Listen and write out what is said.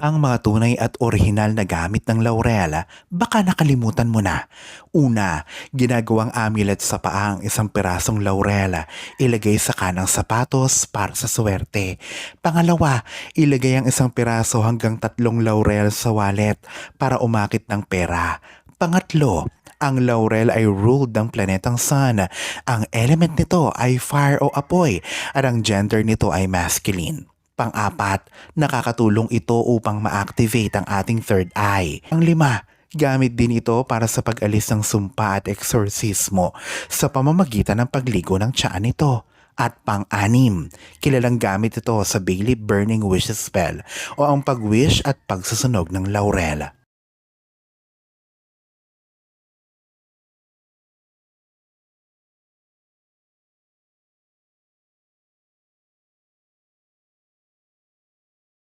Ang mga tunay at orihinal na gamit ng laurel, baka nakalimutan mo na. Una, ginagawang amulet sa paa ang isang pirasong laurel. Ilagay sa kanang sapatos para sa swerte. Pangalawa, ilagay ang isang piraso hanggang 3 laurel sa wallet para umakit ng pera. Pangatlo, ang laurel ay ruled ng planetang sun. Ang element nito ay fire o apoy at ang gender nito ay masculine. Pang-apat, nakakatulong ito upang ma-activate ang ating third eye. Pang-lima, gamit din ito para sa pag-alis ng sumpa at eksorsismo sa pamamagitan ng pagligo ng tiyan nito. At pang-anim, kilalang gamit ito sa Bailey Burning Wish Spell o ang pag-wish at pagsusunog ng laurel.